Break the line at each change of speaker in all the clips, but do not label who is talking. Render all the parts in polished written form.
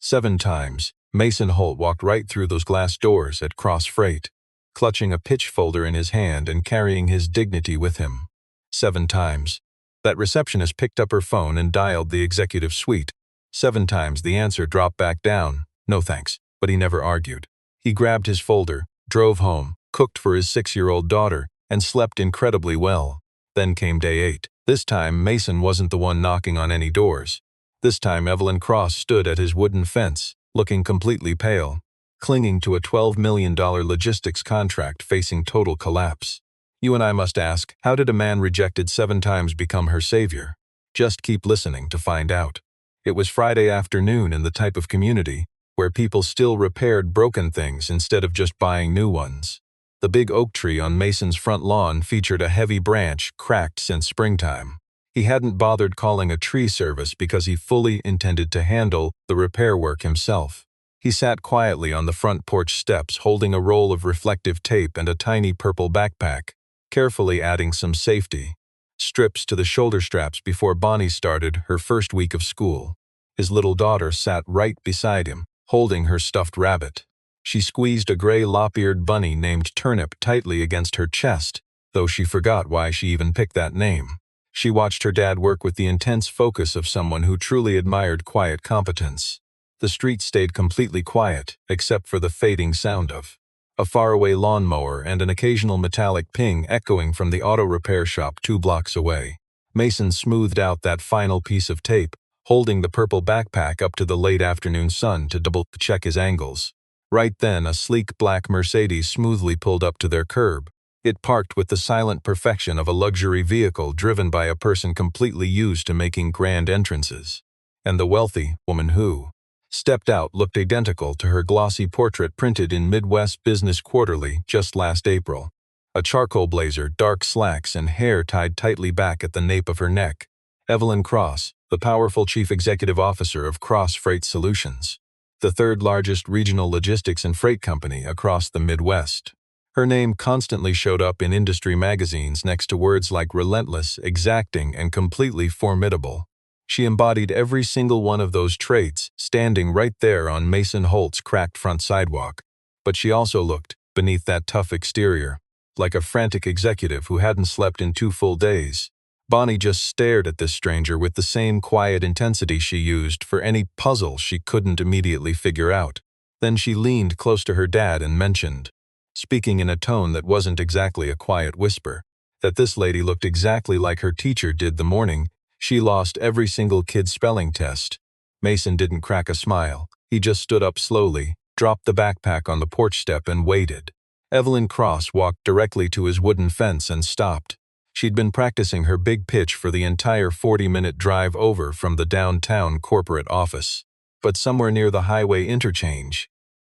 7 times, Mason Holt walked right through those glass doors at Cross Freight, clutching a pitch folder in his hand and carrying his dignity with him. 7 times. That receptionist picked up her phone and dialed the executive suite. 7 times the answer dropped back down, "No thanks," but he never argued. He grabbed his folder, drove home, cooked for his 6-year-old daughter, and slept incredibly well. Then came day 8. This time, Mason wasn't the one knocking on any doors. This time, Evelyn Cross stood at his wooden fence, looking completely pale, clinging to a $12 million logistics contract facing total collapse. You and I must ask, how did a man rejected 7 times become her savior? Just keep listening to find out. It was Friday afternoon in the type of community where people still repaired broken things instead of just buying new ones. The big oak tree on Mason's front lawn featured a heavy branch cracked since springtime. He hadn't bothered calling a tree service because he fully intended to handle the repair work himself. He sat quietly on the front porch steps holding a roll of reflective tape and a tiny purple backpack, carefully adding some safety strips to the shoulder straps before Bonnie started her first week of school. His little daughter sat right beside him, holding her stuffed rabbit. She squeezed a gray lop-eared bunny named Turnip tightly against her chest, though she forgot why she even picked that name. She watched her dad work with the intense focus of someone who truly admired quiet competence. The street stayed completely quiet, except for the fading sound of a faraway lawnmower and an occasional metallic ping echoing from the auto repair shop 2 blocks away. Mason smoothed out that final piece of tape, holding the purple backpack up to the late afternoon sun to double-check his angles. Right then, a sleek black Mercedes smoothly pulled up to their curb. It parked with the silent perfection of a luxury vehicle driven by a person completely used to making grand entrances. And the wealthy woman who stepped out looked identical to her glossy portrait printed in Midwest Business Quarterly just last April. A charcoal blazer, dark slacks, and hair tied tightly back at the nape of her neck. Evelyn Cross, the powerful chief executive officer of Cross Freight Solutions, the 3rd largest regional logistics and freight company across the Midwest. Her name constantly showed up in industry magazines next to words like relentless, exacting, and completely formidable. She embodied every single one of those traits, standing right there on Mason Holt's cracked front sidewalk. But she also looked, beneath that tough exterior, like a frantic executive who hadn't slept in 2 full days. Bonnie just stared at this stranger with the same quiet intensity she used for any puzzle she couldn't immediately figure out. Then she leaned close to her dad and mentioned, speaking in a tone that wasn't exactly a quiet whisper, that this lady looked exactly like her teacher did the morning she lost every single kid's spelling test. Mason didn't crack a smile. He just stood up slowly, dropped the backpack on the porch step, and waited. Evelyn Cross walked directly to his wooden fence and stopped. She'd been practicing her big pitch for the entire 40-minute drive over from the downtown corporate office. But somewhere near the highway interchange,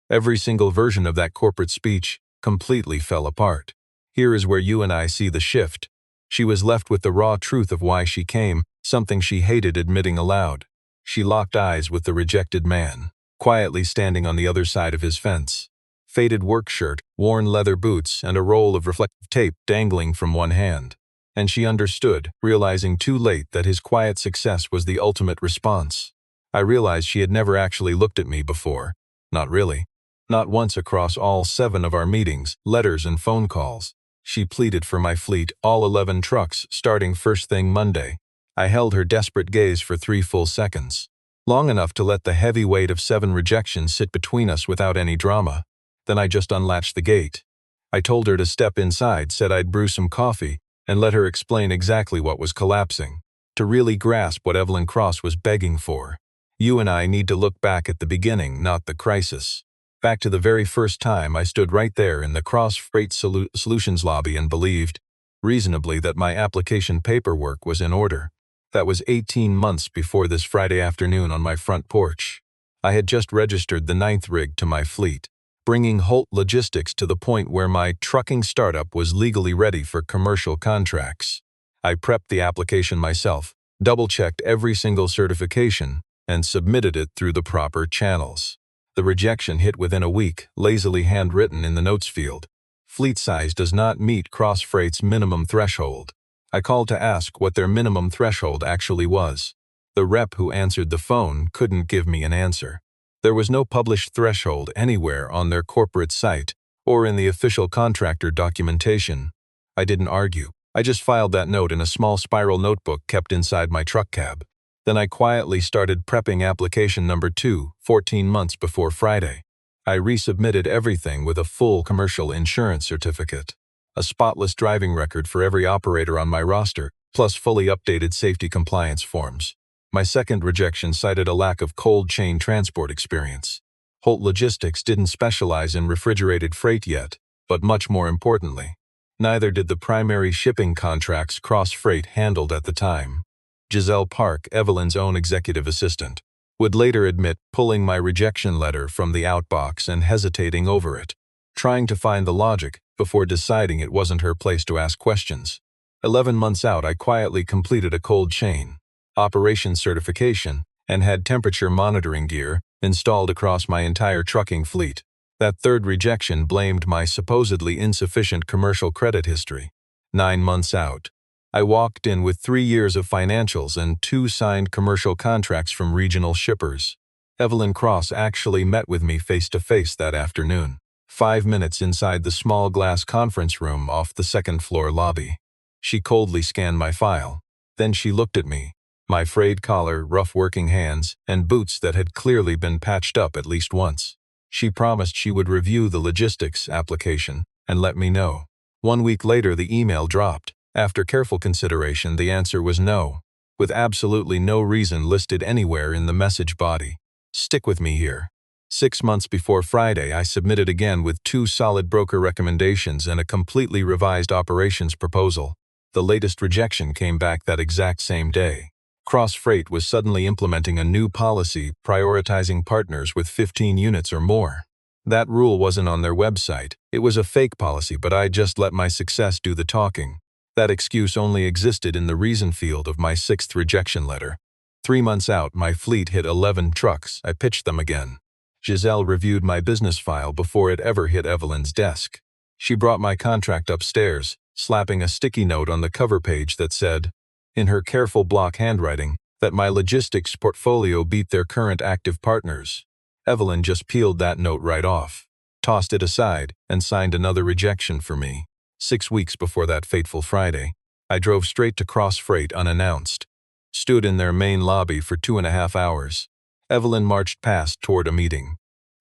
every single version of that corporate speech completely fell apart. Here is where you and I see the shift. She was left with the raw truth of why she came, something she hated admitting aloud. She locked eyes with the rejected man, quietly standing on the other side of his fence. Faded work shirt, worn leather boots, and a roll of reflective tape dangling from one hand. And she understood, realizing too late that his quiet success was the ultimate response. I realized she had never actually looked at me before. Not really. Not once across all 7 of our meetings, letters, and phone calls. She pleaded for my fleet, all 11 trucks, starting first thing Monday. I held her desperate gaze for 3 full seconds. Long enough to let the heavy weight of 7 rejections sit between us without any drama. Then I just unlatched the gate. I told her to step inside, said I'd brew some coffee, and let her explain exactly what was collapsing. To really grasp what Evelyn Cross was begging for. You and I need to look back at the beginning, not the crisis. Back to the very first time I stood right there in the Cross Freight Solutions lobby and believed, reasonably, that my application paperwork was in order. That was 18 months before this Friday afternoon on my front porch. I had just registered the 9th rig to my fleet, bringing Holt Logistics to the point where my trucking startup was legally ready for commercial contracts. I prepped the application myself, double-checked every single certification, and submitted it through the proper channels. The rejection hit within a week, lazily handwritten in the notes field. Fleet size does not meet Cross Freight's minimum threshold. I called to ask what their minimum threshold actually was. The rep who answered the phone couldn't give me an answer. There was no published threshold anywhere on their corporate site or in the official contractor documentation. I didn't argue. I just filed that note in a small spiral notebook kept inside my truck cab. Then I quietly started prepping application number 2, 14 months before Friday. I resubmitted everything with a full commercial insurance certificate, a spotless driving record for every operator on my roster, plus fully updated safety compliance forms. My second rejection cited a lack of cold chain transport experience. Holt Logistics didn't specialize in refrigerated freight yet, but much more importantly, neither did the primary shipping contracts Cross Freight handled at the time. Giselle Park, Evelyn's own executive assistant, would later admit pulling my rejection letter from the outbox and hesitating over it, trying to find the logic before deciding it wasn't her place to ask questions. 11 months out, I quietly completed a cold chain operations certification and had temperature monitoring gear installed across my entire trucking fleet. That third rejection blamed my supposedly insufficient commercial credit history. 9 months out, I walked in with 3 years of financials and 2 signed commercial contracts from regional shippers. Evelyn Cross actually met with me face-to-face that afternoon, 5 minutes inside the small glass conference room off the second-floor lobby. She coldly scanned my file. Then she looked at me, my frayed collar, rough working hands, and boots that had clearly been patched up at least once. She promised she would review the logistics application and let me know. 1 week later, the email dropped. After careful consideration, the answer was no, with absolutely no reason listed anywhere in the message body. Stick with me here. 6 months before Friday, I submitted again with 2 solid broker recommendations and a completely revised operations proposal. The latest rejection came back that exact same day. Cross Freight was suddenly implementing a new policy prioritizing partners with 15 units or more. That rule wasn't on their website. It was a fake policy, but I just let my success do the talking. That excuse only existed in the reason field of my 6th rejection letter. 3 months out, my fleet hit 11 trucks. I pitched them again. Giselle reviewed my business file before it ever hit Evelyn's desk. She brought my contract upstairs, slapping a sticky note on the cover page that said, in her careful block handwriting, that my logistics portfolio beat their current active partners. Evelyn just peeled that note right off, tossed it aside, and signed another rejection for me. 6 weeks before that fateful Friday, I drove straight to Cross Freight unannounced, stood in their main lobby for 2.5 hours. Evelyn marched past toward a meeting.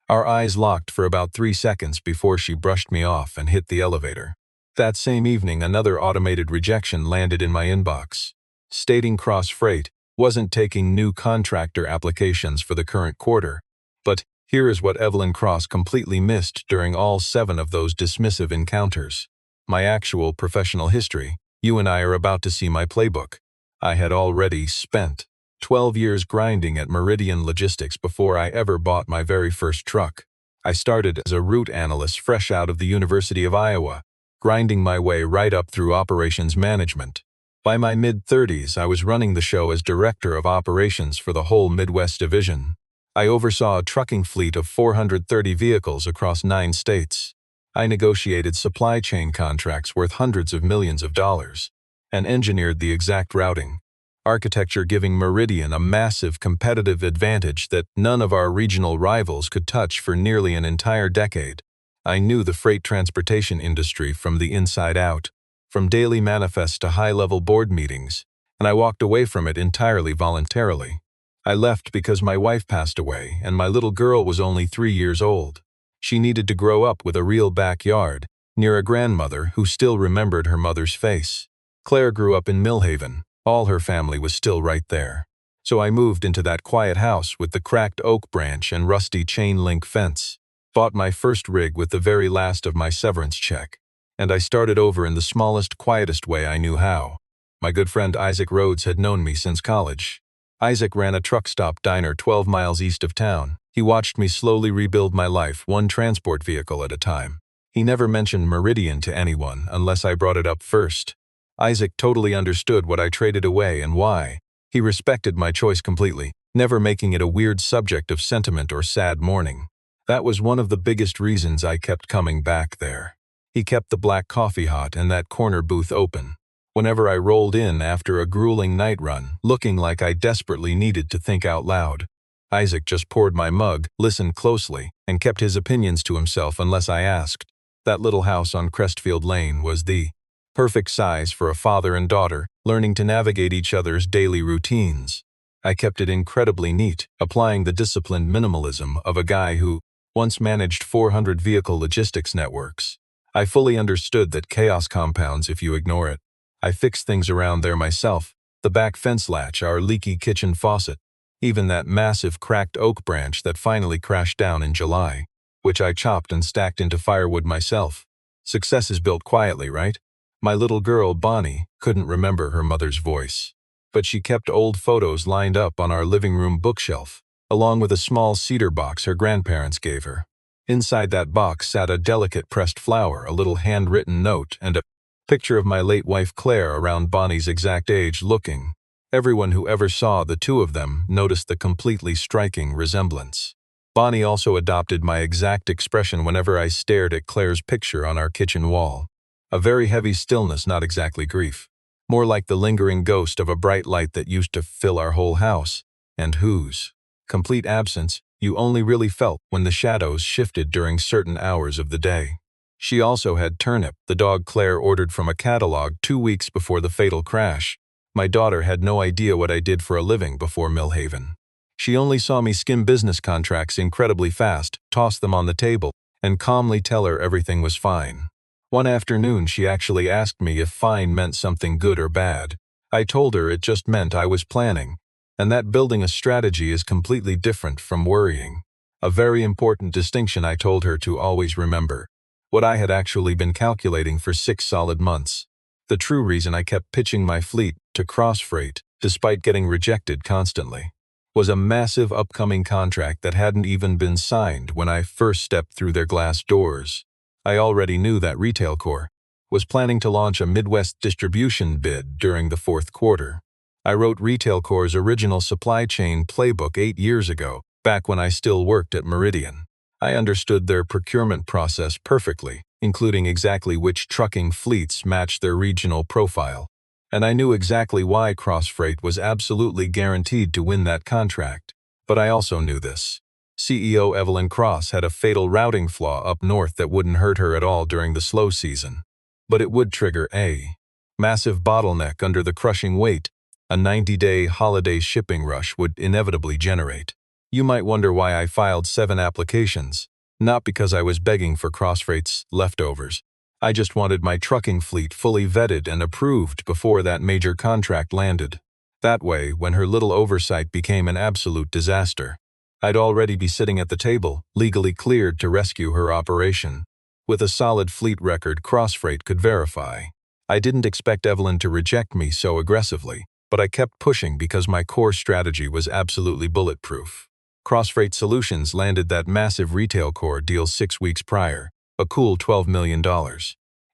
Our eyes locked for about 3 seconds before she brushed me off and hit the elevator. That same evening, another automated rejection landed in my inbox, stating Cross Freight wasn't taking new contractor applications for the current quarter. But here is what Evelyn Cross completely missed during all 7 of those dismissive encounters. My actual professional history. You and I are about to see my playbook. I had already spent 12 years grinding at Meridian Logistics before I ever bought my very first truck. I started as a route analyst fresh out of the University of Iowa, grinding my way right up through operations management. By my mid-30s, I was running the show as director of operations for the whole Midwest division. I oversaw a trucking fleet of 430 vehicles across 9 states. I negotiated supply chain contracts worth hundreds of millions of dollars and engineered the exact routing, architecture giving Meridian a massive competitive advantage that none of our regional rivals could touch for nearly an entire decade. I knew the freight transportation industry from the inside out, from daily manifests to high-level board meetings, and I walked away from it entirely voluntarily. I left because my wife passed away and my little girl was only 3 years old. She needed to grow up with a real backyard, near a grandmother who still remembered her mother's face. Claire grew up in Millhaven. All her family was still right there. So I moved into that quiet house with the cracked oak branch and rusty chain-link fence, bought my first rig with the very last of my severance check, and I started over in the smallest, quietest way I knew how. My good friend Isaac Rhodes had known me since college. Isaac ran a truck stop diner 12 miles east of town. He watched me slowly rebuild my life, one transport vehicle at a time. He never mentioned Meridian to anyone unless I brought it up first. Isaac totally understood what I traded away and why. He respected my choice completely, never making it a weird subject of sentiment or sad mourning. That was one of the biggest reasons I kept coming back there. He kept the black coffee hot and that corner booth open. Whenever I rolled in after a grueling night run, looking like I desperately needed to think out loud, Isaac just poured my mug, listened closely, and kept his opinions to himself unless I asked. That little house on Crestfield Lane was the perfect size for a father and daughter, learning to navigate each other's daily routines. I kept it incredibly neat, applying the disciplined minimalism of a guy who once managed 400 vehicle logistics networks. I fully understood that chaos compounds if you ignore it. I fixed things around there myself, the back fence latch, our leaky kitchen faucet, even that massive cracked oak branch that finally crashed down in July, which I chopped and stacked into firewood myself. Success is built quietly, right? My little girl, Bonnie, couldn't remember her mother's voice, but she kept old photos lined up on our living room bookshelf, along with a small cedar box her grandparents gave her. Inside that box sat a delicate pressed flower, a little handwritten note, and a picture of my late wife Claire around Bonnie's exact age looking. Everyone who ever saw the two of them noticed the completely striking resemblance. Bonnie also adopted my exact expression whenever I stared at Claire's picture on our kitchen wall. A very heavy stillness, not exactly grief. More like the lingering ghost of a bright light that used to fill our whole house, and whose complete absence you only really felt when the shadows shifted during certain hours of the day. She also had Turnip, the dog Claire ordered from a catalog 2 weeks before the fatal crash. My daughter had no idea what I did for a living before Millhaven. She only saw me skim business contracts incredibly fast, toss them on the table, and calmly tell her everything was fine. One afternoon she actually asked me if fine meant something good or bad. I told her it just meant I was planning, and that building a strategy is completely different from worrying. A very important distinction I told her to always remember. What I had actually been calculating for 6 solid months. The true reason I kept pitching my fleet to Cross Freight, despite getting rejected constantly, was a massive upcoming contract that hadn't even been signed when I first stepped through their glass doors. I already knew that Retail Corp was planning to launch a Midwest distribution bid during the 4th quarter. I wrote Retail Corp's original supply chain playbook 8 years ago, back when I still worked at Meridian. I understood their procurement process perfectly, including exactly which trucking fleets matched their regional profile. And I knew exactly why Cross Freight was absolutely guaranteed to win that contract. But I also knew this. CEO Evelyn Cross had a fatal routing flaw up north that wouldn't hurt her at all during the slow season. But it would trigger a massive bottleneck under the crushing weight a 90-day holiday shipping rush would inevitably generate. You might wonder why I filed 7 applications. Not because I was begging for Cross Freight's leftovers. I just wanted my trucking fleet fully vetted and approved before that major contract landed. That way, when her little oversight became an absolute disaster, I'd already be sitting at the table, legally cleared to rescue her operation. With a solid fleet record Cross Freight could verify. I didn't expect Evelyn to reject me so aggressively, but I kept pushing because my core strategy was absolutely bulletproof. Cross Freight Solutions landed that massive Retail Corp deal 6 weeks prior, a cool $12 million.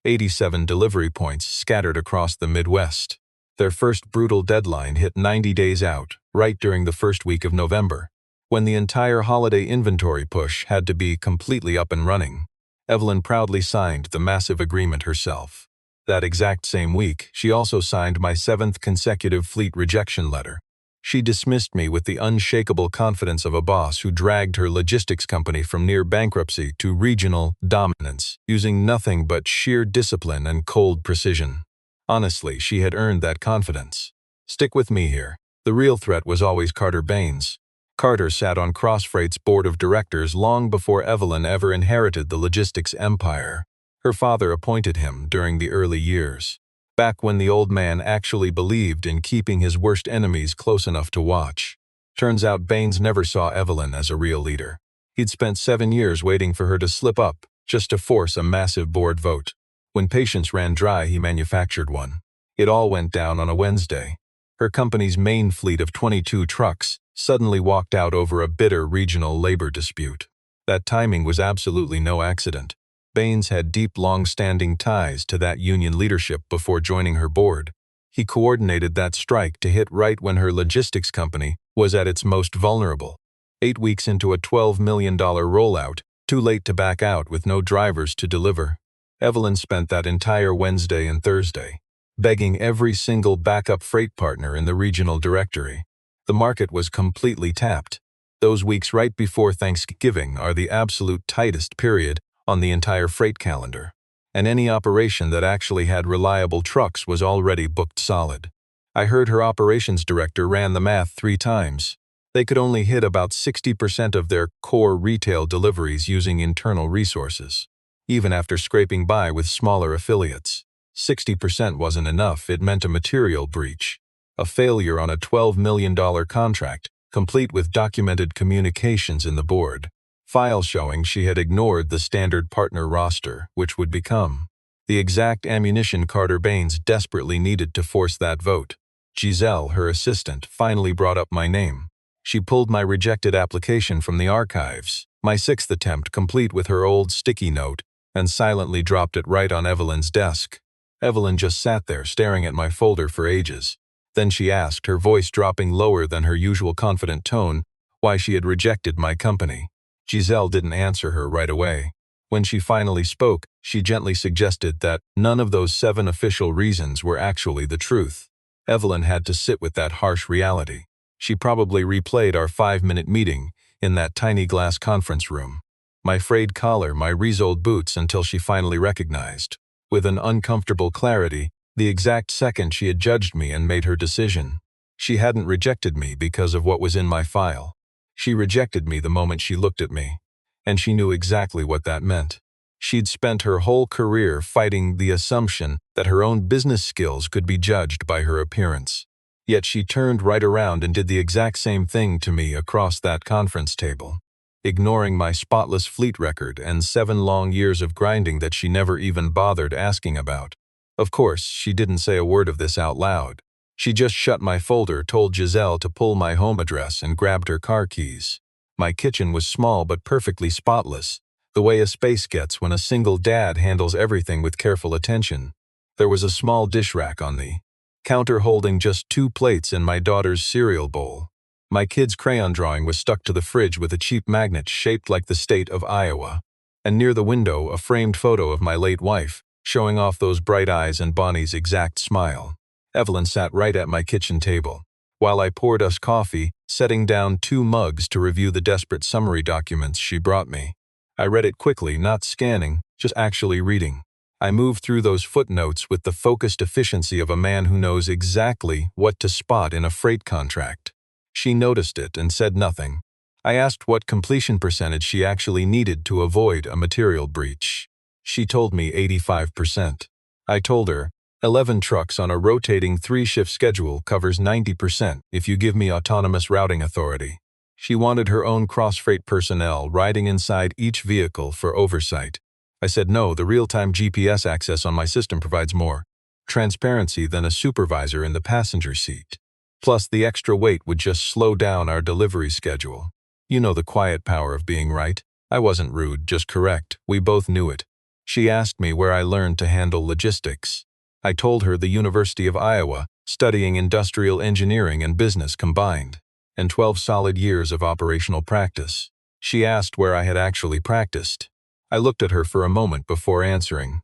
87 delivery points scattered across the Midwest. Their first brutal deadline hit 90 days out, right during the first week of November, when the entire holiday inventory push had to be completely up and running. Evelyn proudly signed the massive agreement herself. That exact same week, she also signed my 7th consecutive fleet rejection letter. She dismissed me with the unshakable confidence of a boss who dragged her logistics company from near bankruptcy to regional dominance, using nothing but sheer discipline and cold precision. Honestly, she had earned that confidence. Stick with me here. The real threat was always Carter Baines. Carter sat on Cross Freight's board of directors long before Evelyn ever inherited the logistics empire. Her father appointed him during the early years, back when the old man actually believed in keeping his worst enemies close enough to watch. Turns out Baines never saw Evelyn as a real leader. He'd spent 7 years waiting for her to slip up, just to force a massive board vote. When patience ran dry, he manufactured one. It all went down on a Wednesday. Her company's main fleet of 22 trucks suddenly walked out over a bitter regional labor dispute. That timing was absolutely no accident. Baines had deep, long-standing ties to that union leadership before joining her board. He coordinated that strike to hit right when her logistics company was at its most vulnerable. 8 weeks into a $12 million rollout, too late to back out with no drivers to deliver. Evelyn spent that entire Wednesday and Thursday begging every single backup freight partner in the regional directory. The market was completely tapped. Those weeks right before Thanksgiving are the absolute tightest period on the entire freight calendar, and any operation that actually had reliable trucks was already booked solid. I heard her operations director ran the math 3 times. They could only hit about 60% of their core retail deliveries using internal resources. Even after scraping by with smaller affiliates, 60% wasn't enough. It meant a material breach, a failure on a $12 million contract, complete with documented communications in the board file showing she had ignored the standard partner roster, which would become the exact ammunition Carter Baines desperately needed to force that vote. Giselle, her assistant, finally brought up my name. She pulled my rejected application from the archives, my 6th attempt complete with her old sticky note, and silently dropped it right on Evelyn's desk. Evelyn just sat there staring at my folder for ages. Then she asked, her voice dropping lower than her usual confident tone, why she had rejected my company. Giselle didn't answer her right away. When she finally spoke, she gently suggested that none of those 7 official reasons were actually the truth. Evelyn had to sit with that harsh reality. She probably replayed our 5-minute meeting in that tiny glass conference room. My frayed collar, my re-soled boots, until she finally recognized, with an uncomfortable clarity, the exact second she had judged me and made her decision. She hadn't rejected me because of what was in my file. She rejected me the moment she looked at me, and she knew exactly what that meant. She'd spent her whole career fighting the assumption that her own business skills could be judged by her appearance. Yet she turned right around and did the exact same thing to me across that conference table, ignoring my spotless fleet record and 7 long years of grinding that she never even bothered asking about. Of course, she didn't say a word of this out loud. She just shut my folder, told Giselle to pull my home address, and grabbed her car keys. My kitchen was small but perfectly spotless, the way a space gets when a single dad handles everything with careful attention. There was a small dish rack on the counter holding just 2 plates and my daughter's cereal bowl. My kid's crayon drawing was stuck to the fridge with a cheap magnet shaped like the state of Iowa. And near the window, a framed photo of my late wife, showing off those bright eyes and Bonnie's exact smile. Evelyn sat right at my kitchen table, while I poured us coffee, setting down 2 mugs to review the desperate summary documents she brought me. I read it quickly, not scanning, just actually reading. I moved through those footnotes with the focused efficiency of a man who knows exactly what to spot in a freight contract. She noticed it and said nothing. I asked what completion percentage she actually needed to avoid a material breach. She told me 85%. I told her, 11 trucks on a rotating 3-shift schedule covers 90% if you give me autonomous routing authority. She wanted her own cross-freight personnel riding inside each vehicle for oversight. I said no, the real-time GPS access on my system provides more transparency than a supervisor in the passenger seat. Plus, the extra weight would just slow down our delivery schedule. You know the quiet power of being right. I wasn't rude, just correct. We both knew it. She asked me where I learned to handle logistics. I told her the University of Iowa, studying industrial engineering and business combined, and 12 solid years of operational practice. She asked where I had actually practiced. I looked at her for a moment before answering,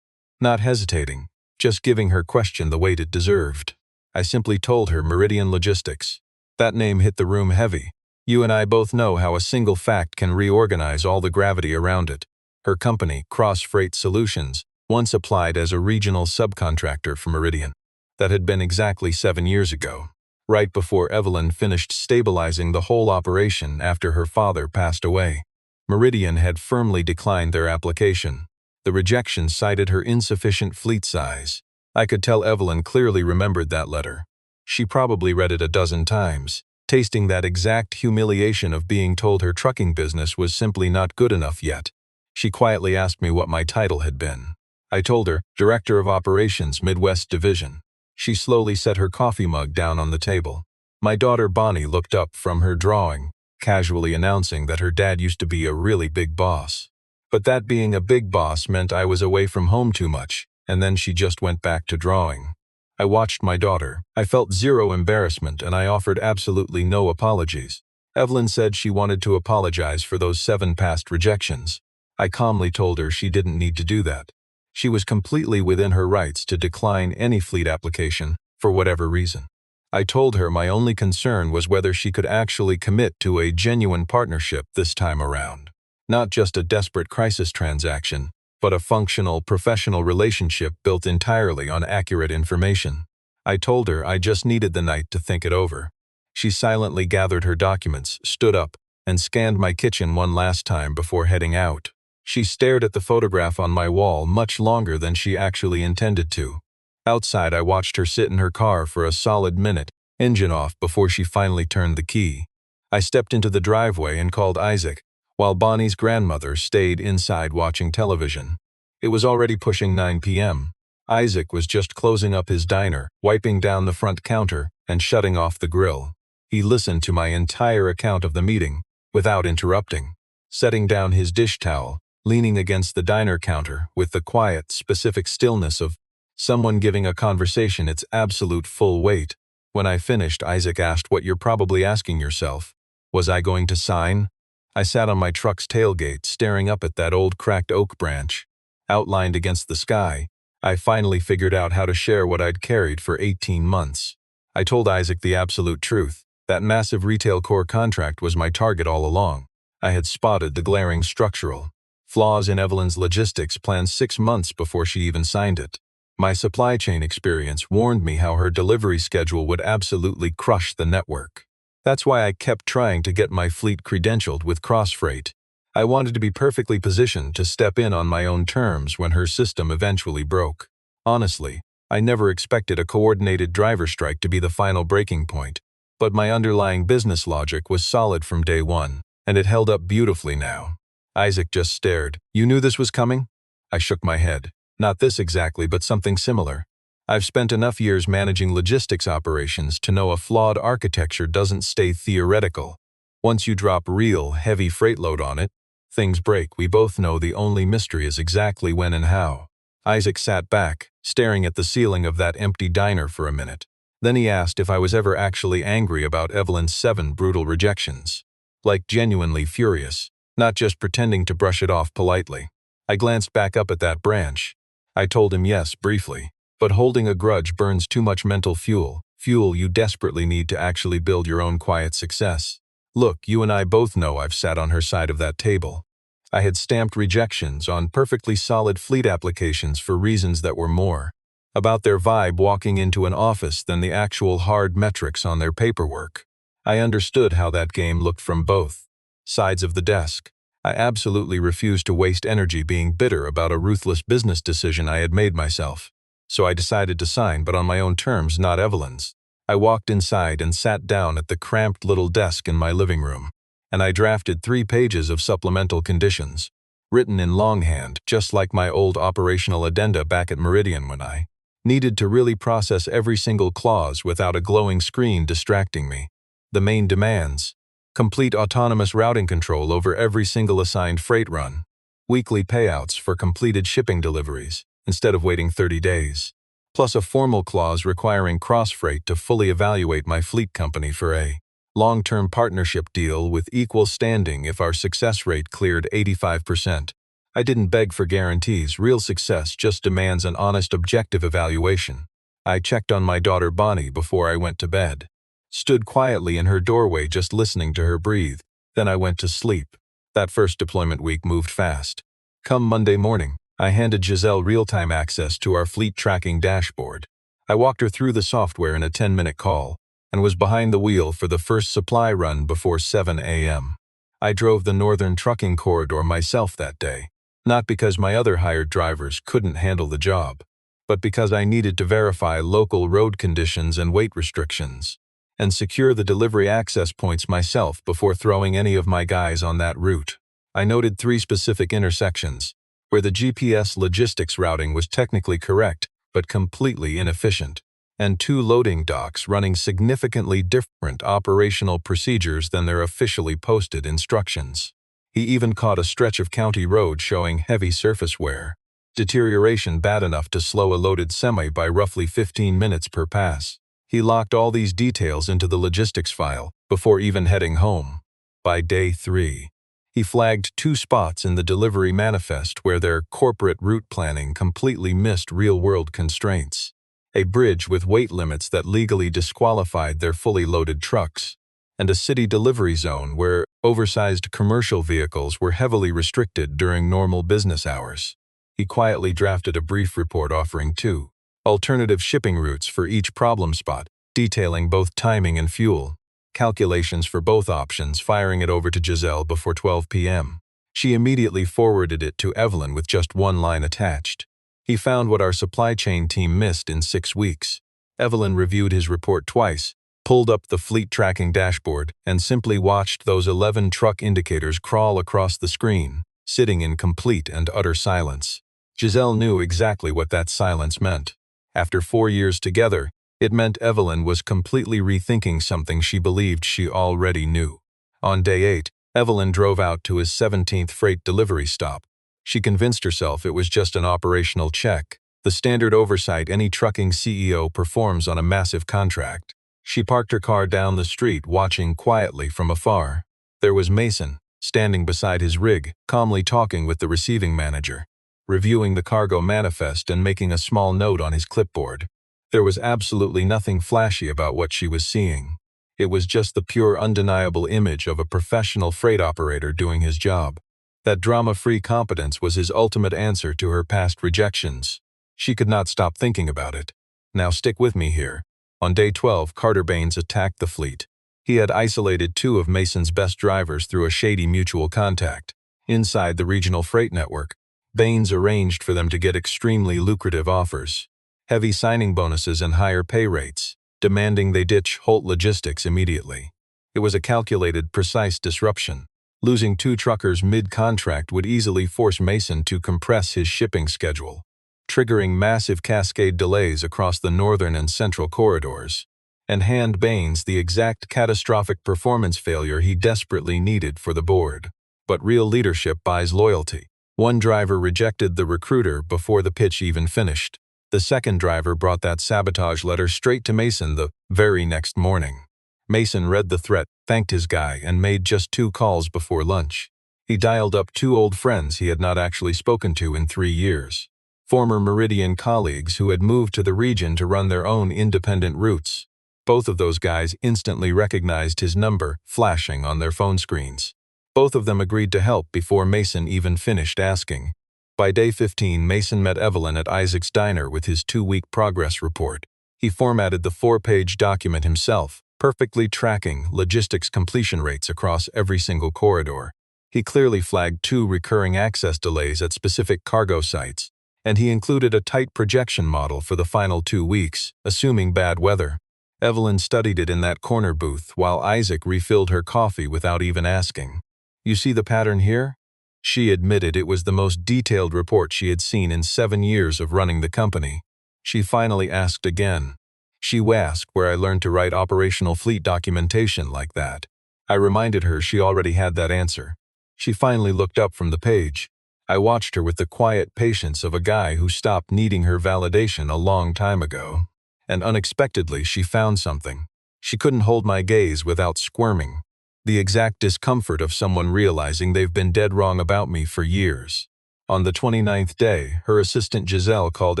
not hesitating, just giving her question the weight it deserved. I simply told her Meridian Logistics. That name hit the room heavy. You and I both know how a single fact can reorganize all the gravity around it. Her company, Cross Freight Solutions, once applied as a regional subcontractor for Meridian. That had been exactly 7 years ago, right before Evelyn finished stabilizing the whole operation after her father passed away. Meridian had firmly declined their application. The rejection cited her insufficient fleet size. I could tell Evelyn clearly remembered that letter. She probably read it a dozen times, tasting that exact humiliation of being told her trucking business was simply not good enough yet. She quietly asked me what my title had been. I told her, Director of Operations, Midwest Division. She slowly set her coffee mug down on the table. My daughter Bonnie looked up from her drawing, casually announcing that her dad used to be a really big boss. But that being a big boss meant I was away from home too much, and then she just went back to drawing. I watched my daughter. I felt zero embarrassment, and I offered absolutely no apologies. Evelyn said she wanted to apologize for those 7 past rejections. I calmly told her she didn't need to do that. She was completely within her rights to decline any fleet application, for whatever reason. I told her my only concern was whether she could actually commit to a genuine partnership this time around. Not just a desperate crisis transaction, but a functional, professional relationship built entirely on accurate information. I told her I just needed the night to think it over. She silently gathered her documents, stood up, and scanned my kitchen one last time before heading out. She stared at the photograph on my wall much longer than she actually intended to. Outside, I watched her sit in her car for a solid minute, engine off, before she finally turned the key. I stepped into the driveway and called Isaac, while Bonnie's grandmother stayed inside watching television. It was already pushing 9 p.m. Isaac was just closing up his diner, wiping down the front counter, and shutting off the grill. He listened to my entire account of the meeting, without interrupting, setting down his dish towel, leaning against the diner counter with the quiet, specific stillness of someone giving a conversation its absolute full weight. When I finished, Isaac asked what you're probably asking yourself. Was I going to sign? I sat on my truck's tailgate, staring up at that old cracked oak branch. Outlined against the sky, I finally figured out how to share what I'd carried for 18 months. I told Isaac the absolute truth. That massive retail core contract was my target all along. I had spotted the glaring structural flaws in Evelyn's logistics plan 6 months before she even signed it. My supply chain experience warned me how her delivery schedule would absolutely crush the network. That's why I kept trying to get my fleet credentialed with Cross Freight. I wanted to be perfectly positioned to step in on my own terms when her system eventually broke. Honestly, I never expected a coordinated driver strike to be the final breaking point, but my underlying business logic was solid from day one, and it held up beautifully now. Isaac just stared. You knew this was coming? I shook my head. Not this exactly, but something similar. I've spent enough years managing logistics operations to know a flawed architecture doesn't stay theoretical. Once you drop real, heavy freight load on it, things break. We both know the only mystery is exactly when and how. Isaac sat back, staring at the ceiling of that empty diner for a minute. Then he asked if I was ever actually angry about Evelyn's 7 brutal rejections. Like genuinely furious, not just pretending to brush it off politely. I glanced back up at that branch. I told him yes, briefly, but holding a grudge burns too much mental fuel you desperately need to actually build your own quiet success. Look, you and I both know I've sat on her side of that table. I had stamped rejections on perfectly solid fleet applications for reasons that were more about their vibe walking into an office than the actual hard metrics on their paperwork. I understood how that game looked from both sides of the desk. I absolutely refused to waste energy being bitter about a ruthless business decision I had made myself. So I decided to sign, but on my own terms, not Evelyn's. I walked inside and sat down at the cramped little desk in my living room, and I drafted 3 pages of supplemental conditions, written in longhand, just like my old operational addenda back at Meridian when I needed to really process every single clause without a glowing screen distracting me. The main demands: complete autonomous routing control over every single assigned freight run, weekly payouts for completed shipping deliveries instead of waiting 30 days, plus a formal clause requiring Cross Freight to fully evaluate my fleet company for a long-term partnership deal with equal standing if our success rate cleared 85%. I didn't beg for guarantees. Real success just demands an honest, objective evaluation. I checked on my daughter Bonnie before I went to bed. Stood quietly in her doorway just listening to her breathe. Then I went to sleep. That first deployment week moved fast. Come Monday morning, I handed Giselle real-time access to our fleet tracking dashboard. I walked her through the software in a 10-minute call, and was behind the wheel for the first supply run before 7 a.m. I drove the northern trucking corridor myself that day, not because my other hired drivers couldn't handle the job, but because I needed to verify local road conditions and weight restrictions, and secure the delivery access points myself before throwing any of my guys on that route. I noted 3 specific intersections, where the GPS logistics routing was technically correct, but completely inefficient, and 2 loading docks running significantly different operational procedures than their officially posted instructions. He even caught a stretch of county road showing heavy surface wear, deterioration bad enough to slow a loaded semi by roughly 15 minutes per pass. He locked all these details into the logistics file before even heading home. By day 3, he flagged 2 spots in the delivery manifest where their corporate route planning completely missed real-world constraints. a bridge with weight limits that legally disqualified their fully loaded trucks, and a city delivery zone where oversized commercial vehicles were heavily restricted during normal business hours. He quietly drafted a brief report offering 2 alternative shipping routes for each problem spot, detailing both timing and fuel, calculations for both options, firing it over to Giselle before 12 p.m. She immediately forwarded it to Evelyn with just one line attached. He found what our supply chain team missed in 6 weeks. Evelyn reviewed his report twice, pulled up the fleet tracking dashboard, and simply watched those 11 truck indicators crawl across the screen, sitting in complete and utter silence. Giselle knew exactly what that silence meant. After 4 years together, it meant Evelyn was completely rethinking something she believed she already knew. On day 8, Evelyn drove out to his 17th freight delivery stop. She convinced herself it was just an operational check, the standard oversight any trucking CEO performs on a massive contract. She parked her car down the street, watching quietly from afar. There was Mason, standing beside his rig, calmly talking with the receiving manager, reviewing the cargo manifest and making a small note on his clipboard. There was absolutely nothing flashy about what she was seeing. It was just the pure, undeniable image of a professional freight operator doing his job. That drama-free competence was his ultimate answer to her past rejections. She could not stop thinking about it. Now stick with me here. On day 12, Carter Baines attacked the fleet. He had isolated 2 of Mason's best drivers through a shady mutual contact. Inside the regional freight network, Baines arranged for them to get extremely lucrative offers, heavy signing bonuses and higher pay rates, demanding they ditch Holt logistics immediately. It was a calculated, precise disruption. Losing 2 truckers mid-contract would easily force Mason to compress his shipping schedule, triggering massive cascade delays across the northern and central corridors, and hand Baines the exact catastrophic performance failure he desperately needed for the board. But real leadership buys loyalty. One driver rejected the recruiter before the pitch even finished. The second driver brought that sabotage letter straight to Mason the very next morning. Mason read the threat, thanked his guy, and made just 2 calls before lunch. He dialed up 2 old friends he had not actually spoken to in 3 years. Former Meridian colleagues who had moved to the region to run their own independent routes. Both of those guys instantly recognized his number flashing on their phone screens. Both of them agreed to help before Mason even finished asking. By day 15, Mason met Evelyn at Isaac's diner with his 2-week progress report. He formatted the 4-page document himself, perfectly tracking logistics completion rates across every single corridor. He clearly flagged 2 recurring access delays at specific cargo sites, and he included a tight projection model for the final 2 weeks, assuming bad weather. Evelyn studied it in that corner booth while Isaac refilled her coffee without even asking. "You see the pattern here?" She admitted it was the most detailed report she had seen in 7 years of running the company. She finally asked again. "She asked where I learned to write operational fleet documentation like that." I reminded her she already had that answer. She finally looked up from the page. I watched her with the quiet patience of a guy who stopped needing her validation a long time ago. And unexpectedly, she found something. She couldn't hold my gaze without squirming. The exact discomfort of someone realizing they've been dead wrong about me for years. On the 29th day, her assistant Giselle called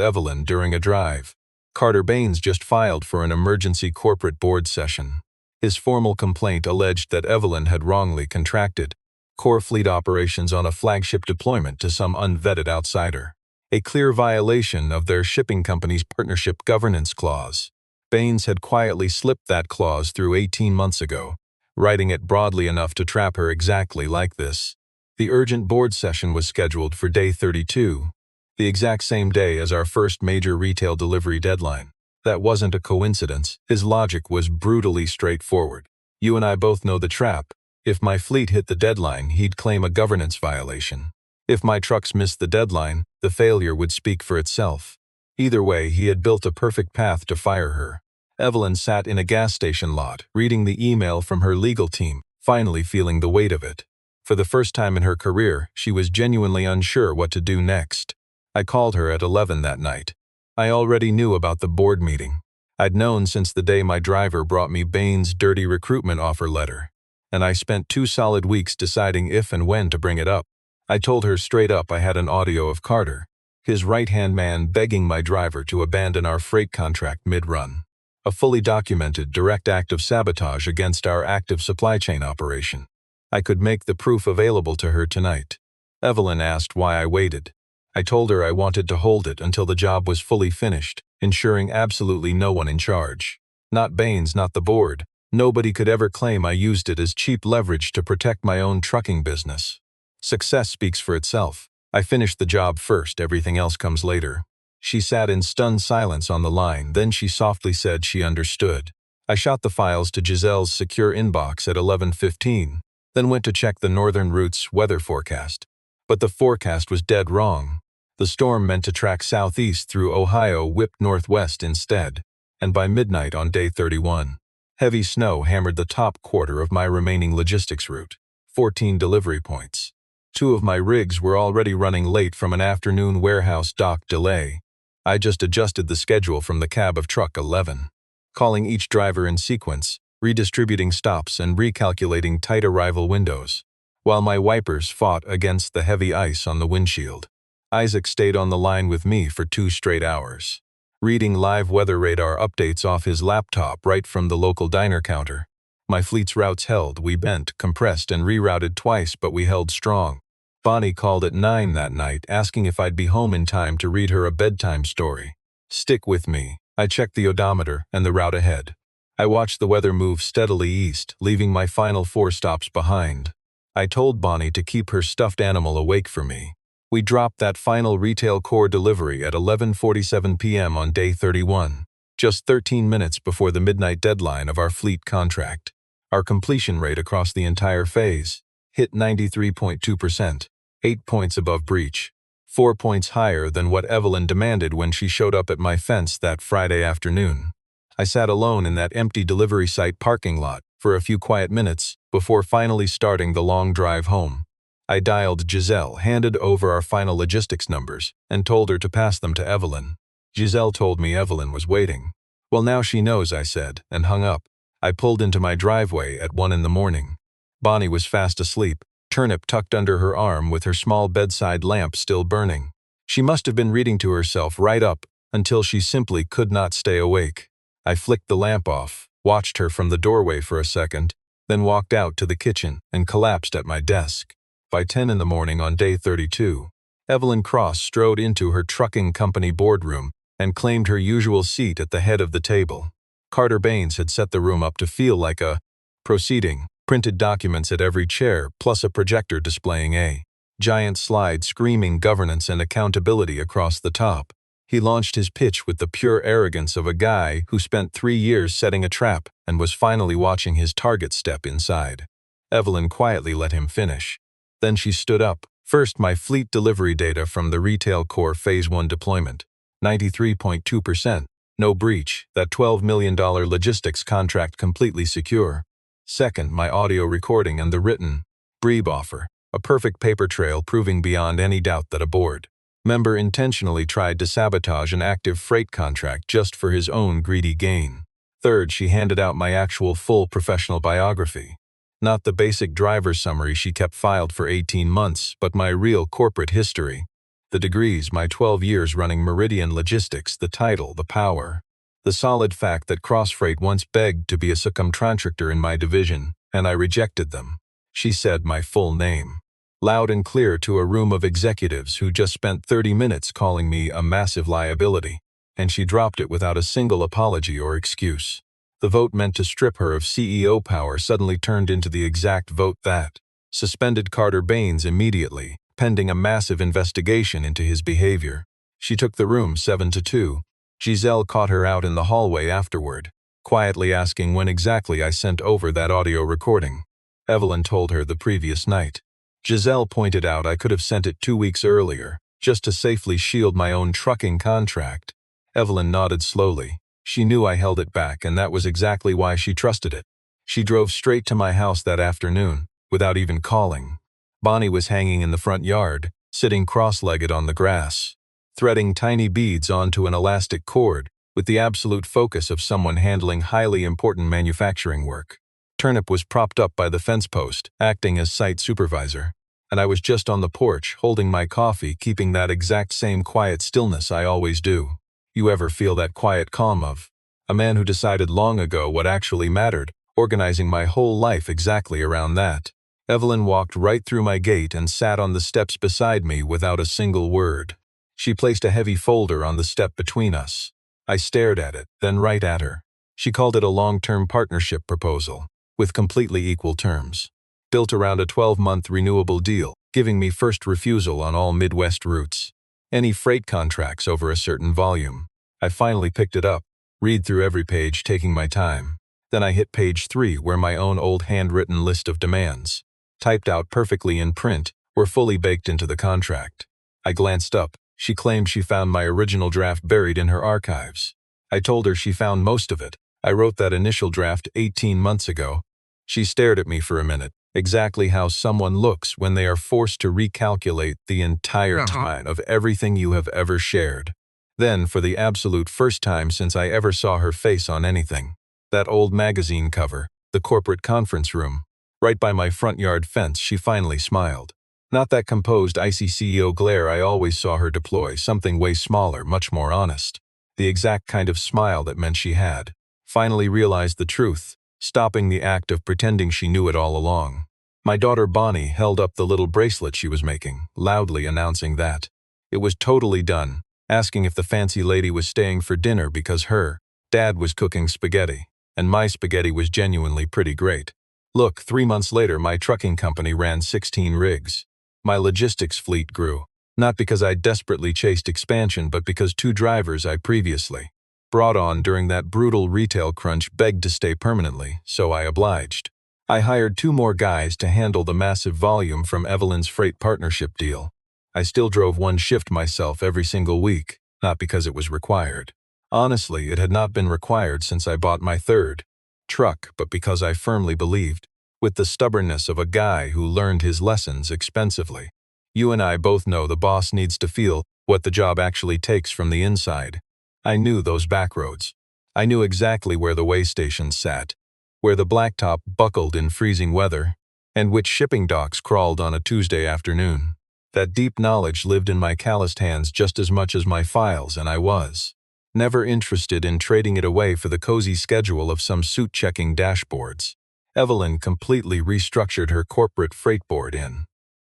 Evelyn during a drive. Carter Baines just filed for an emergency corporate board session. His formal complaint alleged that Evelyn had wrongly contracted core fleet operations on a flagship deployment to some unvetted outsider, a clear violation of their shipping company's partnership governance clause. Baines had quietly slipped that clause through 18 months ago, writing it broadly enough to trap her exactly like this. The urgent board session was scheduled for day 32, the exact same day as our first major retail delivery deadline. That wasn't a coincidence. His logic was brutally straightforward. You and I both know the trap. If my fleet hit the deadline, he'd claim a governance violation. If my trucks missed the deadline, the failure would speak for itself. Either way, he had built a perfect path to fire her. Evelyn sat in a gas station lot, reading the email from her legal team, finally feeling the weight of it. For the first time in her career, she was genuinely unsure what to do next. I called her at 11 that night. I already knew about the board meeting. I'd known since the day my driver brought me Baines' dirty recruitment offer letter, and I spent 2 solid weeks deciding if and when to bring it up. I told her straight up I had an audio of Carter, his right-hand man begging my driver to abandon our freight contract mid-run. A fully documented direct act of sabotage against our active supply chain operation. I could make the proof available to her tonight. Evelyn asked why I waited. I told her I wanted to hold it until the job was fully finished, ensuring absolutely no one in charge. Not Baines, not the board. Nobody could ever claim I used it as cheap leverage to protect my own trucking business. Success speaks for itself. I finished the job first, everything else comes later. She sat in stunned silence on the line, then she softly said she understood. I shot the files to Giselle's secure inbox at 11:15, then went to check the Northern Route's weather forecast. But the forecast was dead wrong. The storm meant to track southeast through Ohio whipped northwest instead, and by midnight on day 31, heavy snow hammered the top quarter of my remaining logistics route, 14 delivery points. 2 of my rigs were already running late from an afternoon warehouse dock delay. I just adjusted the schedule from the cab of truck 11, calling each driver in sequence, redistributing stops and recalculating tight arrival windows, while my wipers fought against the heavy ice on the windshield. Isaac stayed on the line with me for 2 straight hours, reading live weather radar updates off his laptop right from the local diner counter. My fleet's routes held, we bent, compressed, and rerouted twice, but we held strong. Bonnie called at 9 that night, asking if I'd be home in time to read her a bedtime story. Stick with me. I checked the odometer and the route ahead. I watched the weather move steadily east, leaving my final 4 stops behind. I told Bonnie to keep her stuffed animal awake for me. We dropped that final retail core delivery at 11:47 p.m. on day 31, just 13 minutes before the midnight deadline of our fleet contract. Our completion rate across the entire phase hit 93.2%, 8 points above breach, 4 points higher than what Evelyn demanded when she showed up at my fence that Friday afternoon. I sat alone in that empty delivery site parking lot for a few quiet minutes before finally starting the long drive home. I dialed Giselle, handed over our final logistics numbers, and told her to pass them to Evelyn. Giselle told me Evelyn was waiting. Well, now she knows, I said, and hung up. I pulled into my driveway at 1 in the morning. Bonnie was fast asleep, Turnip tucked under her arm with her small bedside lamp still burning. She must have been reading to herself right up until she simply could not stay awake. I flicked the lamp off, watched her from the doorway for a second, then walked out to the kitchen and collapsed at my desk. By 10 in the morning on day 32, Evelyn Cross strode into her trucking company boardroom and claimed her usual seat at the head of the table. Carter Baines had set the room up to feel like a proceeding, printed documents at every chair, plus a projector displaying a giant slide screaming governance and accountability across the top. He launched his pitch with the pure arrogance of a guy who spent 3 years setting a trap and was finally watching his target step inside. Evelyn quietly let him finish. Then she stood up. First, my fleet delivery data from the Retail Core Phase 1 deployment. 93.2%. No breach. That $12 million logistics contract completely secure. Second, my audio recording and the written brief offer. A perfect paper trail proving beyond any doubt that a board member intentionally tried to sabotage an active freight contract just for his own greedy gain. Third, she handed out my actual full professional biography. Not the basic driver summary she kept filed for 18 months, but my real corporate history. The degrees, my 12 years running Meridian Logistics, the title, the power. The solid fact that Crossfreight once begged to be a subcontractor in my division, and I rejected them. She said my full name, loud and clear to a room of executives who just spent 30 minutes calling me a massive liability, and she dropped it without a single apology or excuse. The vote meant to strip her of CEO power suddenly turned into the exact vote that suspended Carter Baines immediately, pending a massive investigation into his behavior. She took the room 7-2. Giselle caught her out in the hallway afterward, quietly asking when exactly I sent over that audio recording. Evelyn told her the previous night. Giselle pointed out I could have sent it 2 weeks earlier, just to safely shield my own trucking contract. Evelyn nodded slowly. She knew I held it back, and that was exactly why she trusted it. She drove straight to my house that afternoon, without even calling. Bonnie was hanging in the front yard, sitting cross-legged on the grass, threading tiny beads onto an elastic cord, with the absolute focus of someone handling highly important manufacturing work. Turnip was propped up by the fence post, acting as site supervisor. and I was just on the porch, holding my coffee, keeping that exact same quiet stillness I always do. You ever feel that quiet calm of a man who decided long ago what actually mattered, organizing my whole life exactly around that? Evelyn walked right through my gate and sat on the steps beside me without a single word. She placed a heavy folder on the step between us. I stared at it, then right at her. She called it a long-term partnership proposal, with completely equal terms, built around a 12-month renewable deal, giving me first refusal on all Midwest routes. Any freight contracts over a certain volume. I finally picked it up, read through every page, taking my time. Then I hit page 3, where my own old handwritten list of demands, typed out perfectly in print, were fully baked into the contract. I glanced up. She claimed she found my original draft buried in her archives. I told her she found most of it. I wrote that initial draft 18 months ago. She stared at me for a minute, exactly how someone looks when they are forced to recalculate the entire time of everything you have ever shared. Then, for the absolute first time since I ever saw her face on anything, that old magazine cover, the corporate conference room, right by my front yard fence, she finally smiled. Not that composed, icy CEO glare I always saw her deploy, something way smaller, much more honest. The exact kind of smile that meant she had finally realized the truth, stopping the act of pretending she knew it all along. My daughter Bonnie held up the little bracelet she was making, loudly announcing that it was totally done, asking if the fancy lady was staying for dinner because her dad was cooking spaghetti, and my spaghetti was genuinely pretty great. Look, 3 months later, my trucking company ran 16 rigs. My logistics fleet grew, not because I desperately chased expansion, but because 2 drivers I previously brought on during that brutal retail crunch begged to stay permanently, so I obliged. I hired 2 more guys to handle the massive volume from Evelyn's freight partnership deal. I still drove 1 shift myself every single week, not because it was required. Honestly, it had not been required since I bought my 3rd truck, but because I firmly believed, with the stubbornness of a guy who learned his lessons expensively. You and I both know the boss needs to feel what the job actually takes from the inside. I knew those back roads. I knew exactly where the way stations sat, where the blacktop buckled in freezing weather, and which shipping docks crawled on a Tuesday afternoon. That deep knowledge lived in my calloused hands just as much as my files, and I was never interested in trading it away for the cozy schedule of some suit-checking dashboards. Evelyn completely restructured her corporate freight board in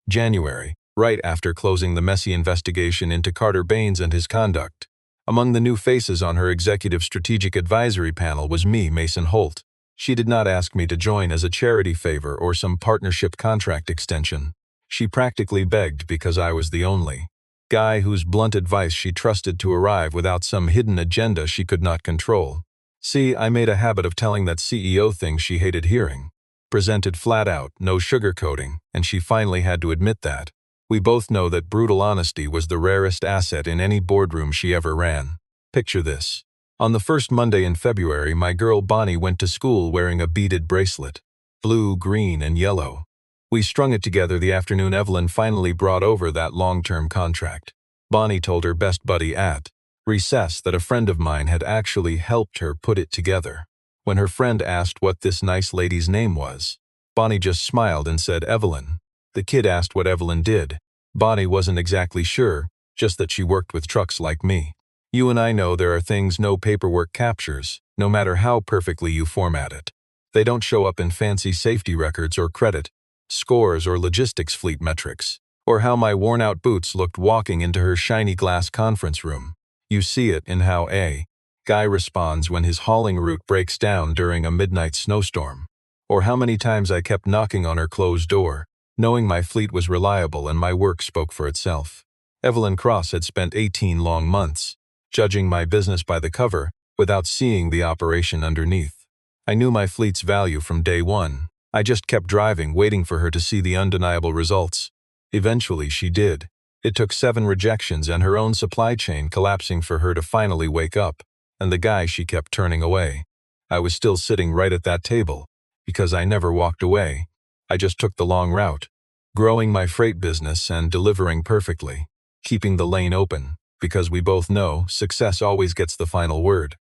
January, right after closing the messy investigation into Carter Baines and his conduct. Among the new faces on her executive strategic advisory panel was me, Mason Holt. She did not ask me to join as a charity favor or some partnership contract extension. She practically begged because I was the only guy whose blunt advice she trusted to arrive without some hidden agenda she could not control. See, I made a habit of telling that CEO thing she hated hearing. Presented flat out, no sugarcoating, and she finally had to admit that. We both know that brutal honesty was the rarest asset in any boardroom she ever ran. Picture this. On the first Monday in February, my girl Bonnie went to school wearing a beaded bracelet. Blue, green, and yellow. We strung it together the afternoon Evelyn finally brought over that long-term contract. Bonnie told her best buddy at recess that a friend of mine had actually helped her put it together. When her friend asked what this nice lady's name was, Bonnie just smiled and said Evelyn. The kid asked what Evelyn did. Bonnie wasn't exactly sure, just that she worked with trucks like me. You and I know there are things no paperwork captures, no matter how perfectly you format it. They don't show up in fancy safety records or credit scores or logistics fleet metrics, or how my worn-out boots looked walking into her shiny glass conference room. You see it in how a guy responds when his hauling route breaks down during a midnight snowstorm, or how many times I kept knocking on her closed door, knowing my fleet was reliable and my work spoke for itself. Evelyn Cross had spent 18 long months judging my business by the cover without seeing the operation underneath. I knew my fleet's value from day one. I just kept driving, waiting for her to see the undeniable results. Eventually, she did. It took 7 rejections and her own supply chain collapsing for her to finally wake up, and the guy she kept turning away. I was still sitting right at that table, because I never walked away. I just took the long route, growing my freight business and delivering perfectly, keeping the lane open, because we both know success always gets the final word.